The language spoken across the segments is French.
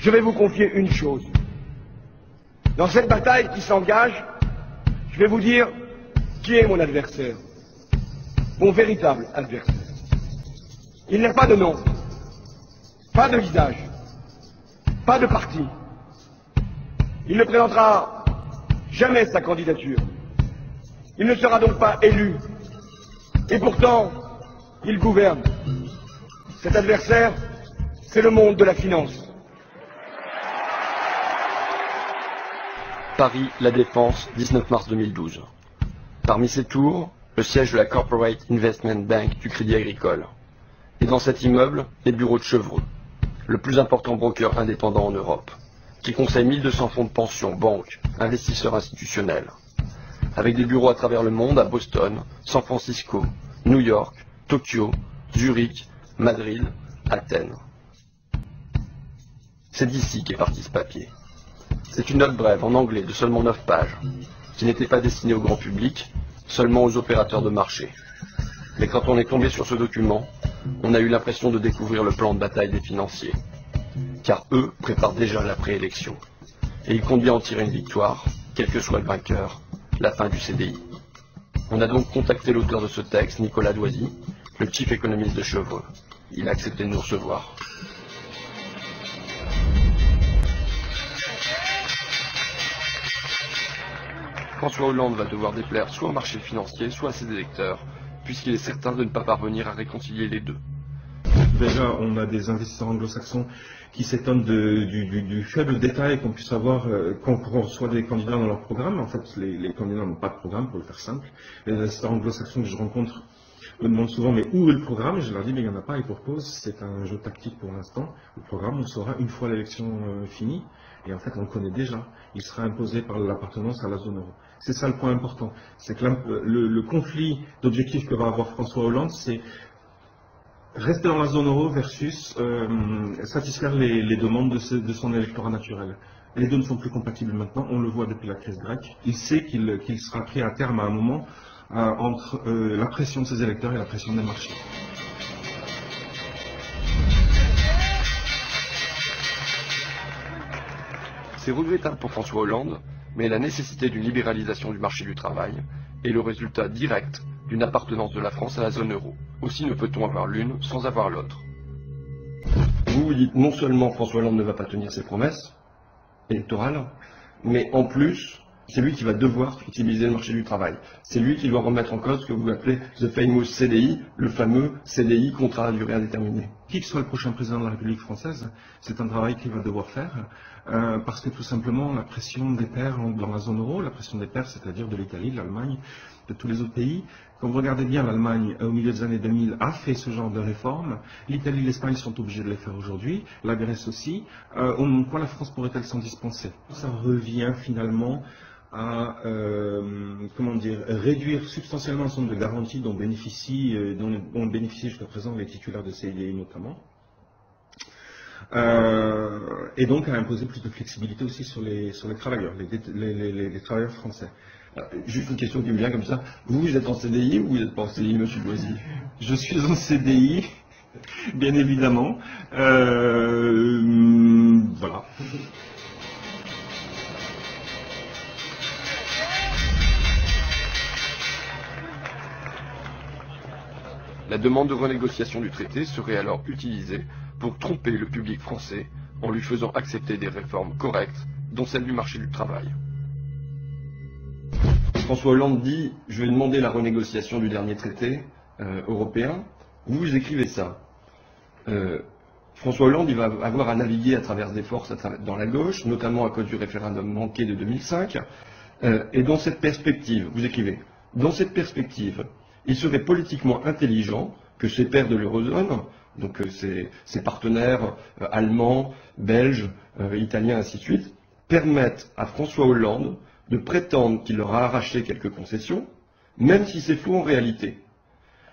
je vais vous confier une chose. Dans cette bataille qui s'engage, je vais vous dire qui est mon adversaire, mon véritable adversaire. Il n'a pas de nom, pas de visage, pas de parti. Il ne présentera jamais sa candidature. Il ne sera donc pas élu. Et pourtant, il gouverne. Cet adversaire, c'est le monde de la finance. Paris, La Défense, 19 mars 2012. Parmi ces tours, le siège de la Corporate Investment Bank du Crédit Agricole. Et dans cet immeuble, les bureaux de Chevreux, le plus important broker indépendant en Europe, qui conseille 1200 fonds de pension, banques, investisseurs institutionnels, avec des bureaux à travers le monde à Boston, San Francisco, New York, Tokyo, Zurich, Madrid, Athènes. C'est d'ici qu'est parti ce papier. C'est une note brève en anglais de seulement 9 pages, qui n'était pas destinée au grand public, seulement aux opérateurs de marché. Mais quand on est tombé sur ce document, on a eu l'impression de découvrir le plan de bataille des financiers. Car eux préparent déjà la préélection. Et ils comptent bien en tirer une victoire, quel que soit le vainqueur, la fin du CDI. On a donc contacté l'auteur de ce texte, Nicolas Doisy, le chief économiste de Chevreux. Il a accepté de nous recevoir. François Hollande va devoir déplaire soit au marché financier, soit à ses électeurs, puisqu'il est certain de ne pas parvenir à réconcilier les deux. Déjà, on a des investisseurs anglo-saxons qui s'étonnent du faible détail qu'on puisse avoir quand on reçoit des candidats dans leur programme. En fait, les candidats n'ont pas de programme, pour le faire simple. Les investisseurs anglo-saxons que je rencontre me demandent souvent, mais où est le programme? Et je leur dis, mais il n'y en a pas, et pour cause, c'est un jeu tactique pour l'instant. Le programme, on le saura une fois l'élection finie. Et en fait, on le connaît déjà. Il sera imposé par l'appartenance à la zone euro. C'est ça le point important. C'est que le conflit d'objectifs que va avoir François Hollande, c'est rester dans la zone euro versus satisfaire les demandes de son électorat naturel. Les deux ne sont plus compatibles maintenant, on le voit depuis la crise grecque. Il sait qu'il sera pris à terme à un moment entre la pression de ses électeurs et la pression des marchés. C'est regrettable pour François Hollande, mais la nécessité d'une libéralisation du marché du travail est le résultat direct d'une appartenance de la France à la zone euro. Aussi ne peut-on avoir l'une sans avoir l'autre. Vous dites non seulement François Hollande ne va pas tenir ses promesses électorales, mais en plus, c'est lui qui va devoir flexibiliser le marché du travail. C'est lui qui doit remettre en cause ce que vous appelez the famous CDI, le fameux CDI, contrat à durée indéterminée. Qui que soit le prochain président de la République française, c'est un travail qu'il va devoir faire, parce que tout simplement la pression des pairs dans la zone euro, la pression des pairs, c'est-à-dire de l'Italie, de l'Allemagne, de tous les autres pays. Quand vous regardez bien, l'Allemagne, au milieu des années 2000, a fait ce genre de réformes. L'Italie et l'Espagne sont obligés de les faire aujourd'hui, la Grèce aussi. Quoi la France pourrait-elle s'en dispenser? Ça revient finalement à réduire substantiellement le nombre de garanties dont ont bénéficié jusqu'à présent les titulaires de CDI notamment. Et donc à imposer plus de flexibilité aussi sur les travailleurs, les travailleurs français. Juste une question qui me vient comme ça. Vous êtes en CDI ou vous n'êtes pas en CDI, monsieur Doisy? Je suis en CDI, bien évidemment. Voilà. La demande de renégociation du traité serait alors utilisée pour tromper le public français en lui faisant accepter des réformes correctes, dont celle du marché du travail. François Hollande dit « Je vais demander la renégociation du dernier traité européen ». Vous écrivez ça. François Hollande, il va avoir à naviguer à travers des forces dans la gauche, notamment à cause du référendum manqué de 2005. Et dans cette perspective, vous écrivez « Dans cette perspective, il serait politiquement intelligent que ses pairs de l'eurozone, donc ses partenaires allemands, belges, italiens, ainsi de suite, permettent à François Hollande de prétendre qu'il leur a arraché quelques concessions, même si c'est faux en réalité.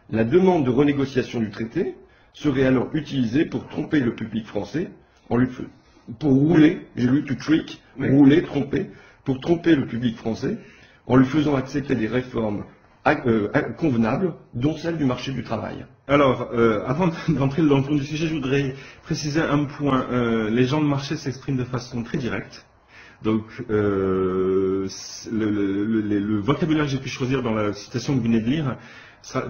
La demande de renégociation du traité serait alors utilisée pour tromper le public français, pour rouler, j'ai lu to trick, rouler, tromper, pour tromper le public français, en lui faisant accepter des réformes convenables, dont celle du marché du travail. Alors, avant d'entrer dans le fond du sujet, je voudrais préciser un point. Les gens de marché s'expriment de façon très directe. Donc, le vocabulaire que j'ai pu choisir dans la citation que vous venez de lire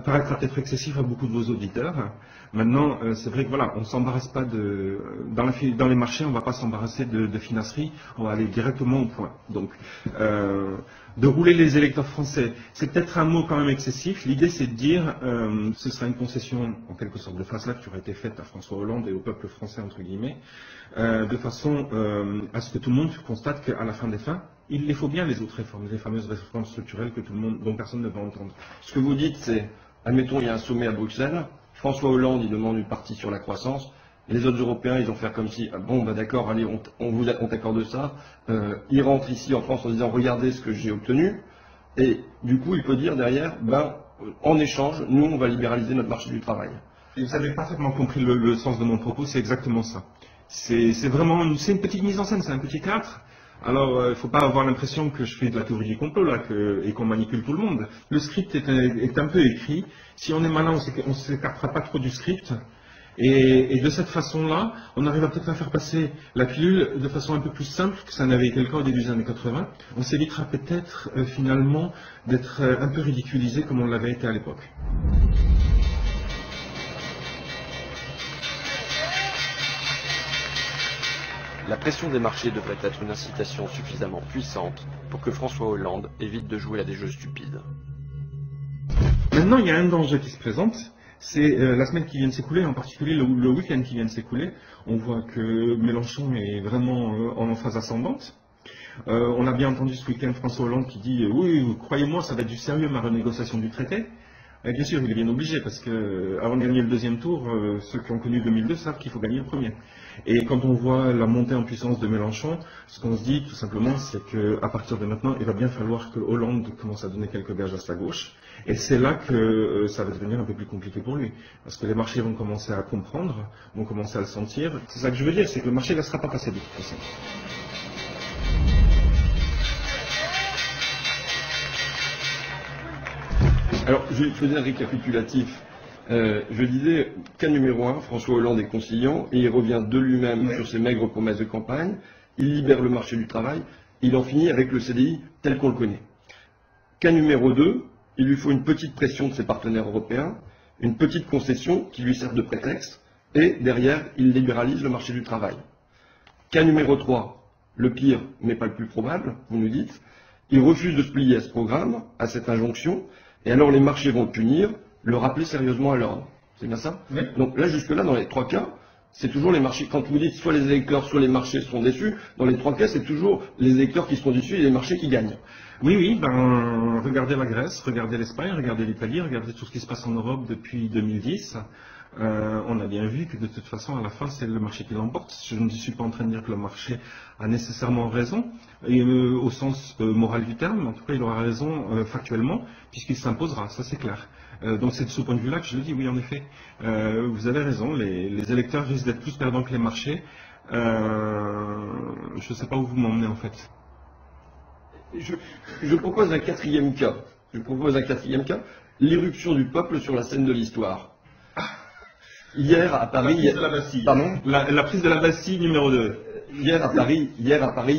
paraîtra peut-être excessif à beaucoup de vos auditeurs. Maintenant, c'est vrai que voilà, on s'embarrasse pas dans les marchés, on va pas s'embarrasser de finasserie, on va aller directement au point. Donc, de rouler les électeurs français, c'est peut-être un mot quand même excessif. L'idée, c'est de dire, ce sera une concession en quelque sorte de face là qui aurait été faite à François Hollande et au peuple français entre guillemets, de façon à ce que tout le monde constate qu'à la fin des fins, il les faut bien les autres réformes, les fameuses réformes structurelles dont personne ne va entendre. Ce que vous dites, c'est, admettons, il y a un sommet à Bruxelles, François Hollande, il demande une partie sur la croissance, et les autres Européens, ils vont faire comme si, bon, bah d'accord, allez, on t'accorde ça, ils rentrent ici en France en disant, regardez ce que j'ai obtenu, et du coup, il peut dire derrière, ben, en échange, nous, on va libéraliser notre marché du travail. Et vous avez parfaitement compris le sens de mon propos, c'est exactement ça. C'est vraiment une petite mise en scène, c'est un petit théâtre. Alors, il ne faut pas avoir l'impression que je fais de la théorie du complot là, et qu'on manipule tout le monde. Le script est un peu écrit. Si on est malin, on ne s'écartera pas trop du script. Et de cette façon-là, on arrive à peut-être à faire passer la pilule de façon un peu plus simple que ça n'avait été le cas au début des années 80. On s'évitera peut-être finalement d'être un peu ridiculisé comme on l'avait été à l'époque. La pression des marchés devrait être une incitation suffisamment puissante pour que François Hollande évite de jouer à des jeux stupides. Maintenant, il y a un danger qui se présente, c'est la semaine qui vient de s'écouler, en particulier le week-end qui vient de s'écouler. On voit que Mélenchon est vraiment en phase ascendante. On a bien entendu ce week-end François Hollande qui dit « Oui, croyez-moi, ça va être du sérieux ma renégociation du traité ». Et bien sûr, il est bien obligé, parce que avant de gagner le deuxième tour, ceux qui ont connu 2002 savent qu'il faut gagner le premier. Et quand on voit la montée en puissance de Mélenchon, ce qu'on se dit tout simplement, c'est qu'à partir de maintenant, il va bien falloir que Hollande commence à donner quelques gages à sa gauche. Et c'est là que ça va devenir un peu plus compliqué pour lui. Parce que les marchés vont commencer à comprendre, vont commencer à le sentir. C'est ça que je veux dire, c'est que le marché ne laissera pas passer de toute façon. Alors, je faisais un récapitulatif. Je disais, cas numéro 1, François Hollande est conciliant, et il revient de lui-même sur ses maigres promesses de campagne, il libère le marché du travail, il en finit avec le CDI tel qu'on le connaît. Cas numéro 2, il lui faut une petite pression de ses partenaires européens, une petite concession qui lui sert de prétexte, et derrière, il libéralise le marché du travail. Cas numéro 3, le pire, mais pas le plus probable, vous nous dites, il refuse de se plier à ce programme, à cette injonction, et alors les marchés vont le punir, le rappeler sérieusement à l'ordre. C'est bien ça? Oui. Donc là, jusque-là, dans les trois cas, c'est toujours les marchés. Quand vous dites soit les électeurs, soit les marchés seront déçus, dans les trois cas, c'est toujours les électeurs qui seront déçus et les marchés qui gagnent. Oui, regardez la Grèce, regardez l'Espagne, regardez l'Italie, regardez tout ce qui se passe en Europe depuis 2010. On a bien vu que de toute façon, à la fin, c'est le marché qui l'emporte. Je ne suis pas en train de dire que le marché a nécessairement raison, et, au sens moral du terme, en tout cas, il aura raison factuellement, puisqu'il s'imposera, ça c'est clair. Donc c'est de ce point de vue-là que je le dis, oui, en effet. Vous avez raison, les électeurs risquent d'être plus perdants que les marchés. Je ne sais pas où vous m'emmenez, en fait. Je propose un quatrième cas. L'irruption du peuple sur la scène de l'histoire. Hier à Paris, la prise de la Bastille. Pardon, la prise de la Bastille numéro 2. Hier à Paris, il y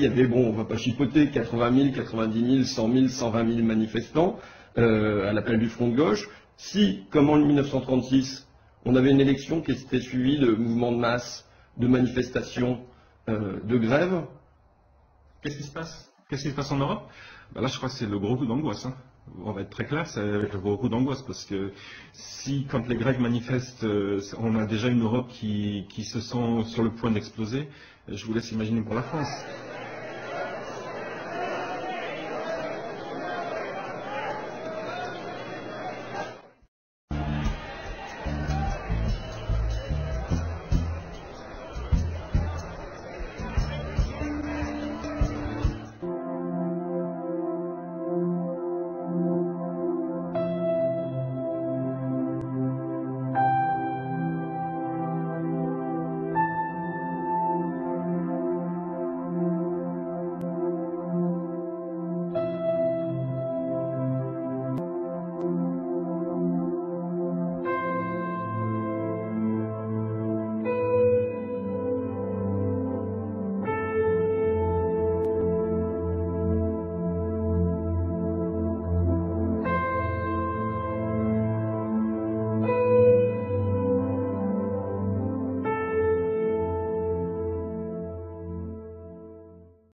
avait, bon, on va pas chipoter, 80 000, 90 000, 100 000, 120 000 manifestants à l'appel du Front de gauche. Si, comme en 1936, on avait une élection qui était suivie de mouvements de masse, de manifestations, de grèves, Qu'est-ce qui se passe? Qu'est-ce qui se passe en Europe? Là, je crois que c'est le gros coup d'angoisse. On va être très clair, c'est avec le gros coup d'angoisse, parce que si, quand les Grecs manifestent, on a déjà une Europe qui se sent sur le point d'exploser, je vous laisse imaginer pour la France.